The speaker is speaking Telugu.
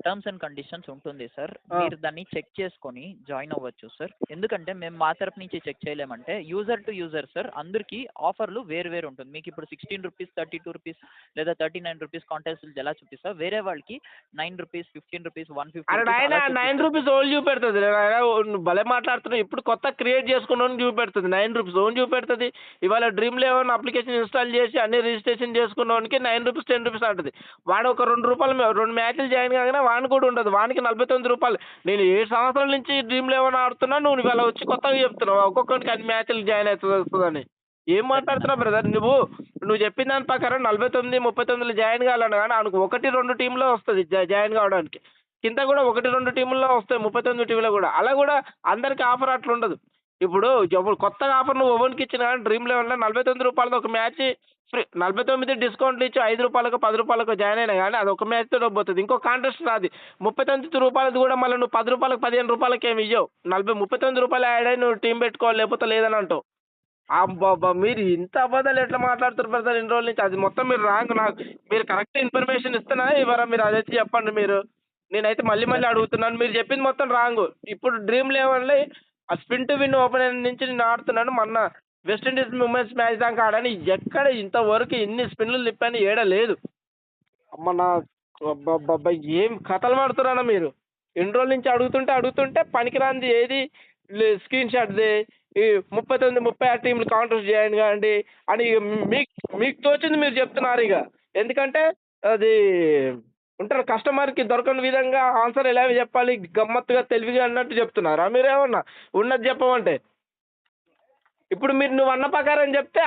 టర్మ్స్ అండ్ కండిషన్స్ ఉంటుంది సార్. ఆ. మీరు దాన్ని చెక్ చేసుకొని జాయిన్ అవ్వచ్చు సార్. ఎందుకంటే మేము మా తరపు నుంచి చెక్ చేయలేమంటే యూజర్ టు యూజర్ సార్ అందరికీ ఆఫర్లు వేరు వేరు ఉంటుంది. మీకు ఇప్పుడు 16 రూపీస్, 32 రూపీస్ లేదా 39 రూపీస్ కాంటెస్ట్ ఎలా చూపిస్తా, వేరే వాళ్ళకి 9 రూపీస్, 15 రూపీస్, 150 అరే రూపీస్ నాయన అలా 9 చూపిస్తుంది. రూపీస్ ఓన్ చూపెడుతుంది. నువ్వు భలే మాట్లాడుతున్నావు. ఇప్పుడు కొత్త క్రియేట్ చేసుకున్నాను చూపెడుతుంది 9 రూపీస్ ఓన్ చూపెడుతుంది. ఇవాళ డ్రీమ్ లెవెన్ అప్లికేషన్ ఇన్స్టాల్ చేసి అన్ని రిజిస్ట్రేషన్ చేసుకున్నవానికి 9 రూపీస్ 10 రూపీస్ అంటుంది. వాడు ఒక 2 రూపాయలు 2 మ్యాచ్లు జాయిన్ కాగానే వాడిని కూడా ఉండదు. వానికి 49 రూపాయలు. నేను 7 సంవత్సరాల నుంచి డ్రీమ్ లెవెన్ ఆడుతున్నా, నువ్వు ఇవాళ వచ్చి కొత్తగా చెప్తున్నావు ఒక్కొక్కరికి అన్ని మ్యాచ్లు జాయిన్ వస్తుందని. ఏం మాట్లాడుతున్నావు బ్రదర్ నువ్వు చెప్పిన దాని ప్రకారం 49, 39 జాయిన్ కావాలన్నా కానీ ఆయనకు 1, 2 టీంలో వస్తుంది జాయిన్ కావడానికి. కింద కూడా 1, 2 టీముల్లో వస్తాయి 39 టీంలో కూడా. అలా కూడా అందరికి ఆఫర్ అట్లా ఉండదు. ఇప్పుడు కొత్తగా ఆఫర్ నువ్వు ఓవెన్కి ఇచ్చిన కానీ డ్రీమ్ లెవెన్లో 49 రూపాయలది ఒక మ్యాచ్ ఫ్రీ, 49 డిస్కౌంట్లు ఇచ్చి 5 రూపాయలకు 10 రూపాయలకు జాయిన్ అయినా కానీ అది ఒక మ్యాచ్తో డబ్బుతుంది. ఇంకో కాంటెస్ట్ రాదు 39 రూపాయలది కూడా మళ్ళీ నువ్వు 10 రూపాయలకు 15 రూపాయలకి ఏమి ఇవ్వవు. 39 రూపాయలు యాడ్ అయ్యి నువ్వు టీం పెట్టుకోవాలి, లేకపోతే లేదని అంటావు. అబ్బబ్బా మీరు ఇంత అబద్ధాలు ఎట్లా మాట్లాడుతారు బ్రదర్ ఇన్ని రోజుల నుంచి? అది మొత్తం మీరు రాంగ్. నాకు మీరు కరెక్ట్ ఇన్ఫర్మేషన్ ఇస్తున్నా ఇవ్వరా మీరు అదైతే చెప్పండి. నేనైతే మళ్ళీ మళ్ళీ అడుగుతున్నాను. మీరు చెప్పింది మొత్తం రాంగ్. ఇప్పుడు డ్రీమ్ లెవెన్లో ఆ స్పిన్ టు విన్ ఓపెనర్ నుంచి నేను ఆడుతున్నాను. మొన్న వెస్టిండీస్ ఉమెన్స్ మ్యాచ్ దాకా ఆడాను. ఎక్కడ ఇంతవరకు ఇన్ని స్పిన్లు తిప్పాను ఏడ లేదు. అమ్మ నా అబ్బబ్బబ్బా ఏం కథలు పడుతున్నారా మీరు? ఎన్ని రోజుల నుంచి అడుగుతుంటే పనికిరాంది ఏది స్క్రీన్ షాట్ది ఈ 39, 36 టీంలు కౌంటర్స్ చేయండి కాండి అని మీకు తోచింది మీరు చెప్తున్నారు ఇక. ఎందుకంటే అది ఉంటారు కస్టమర్కి దొరకని విధంగా ఆన్సర్ ఎలా చెప్పాలి గమ్మత్తుగా తెలివిగా అన్నట్టు చెప్తున్నారా మీరేమన్నా ఉన్నది చెప్పమంటే? ఇప్పుడు నువ్వు అన్న ప్రకారం చెప్తే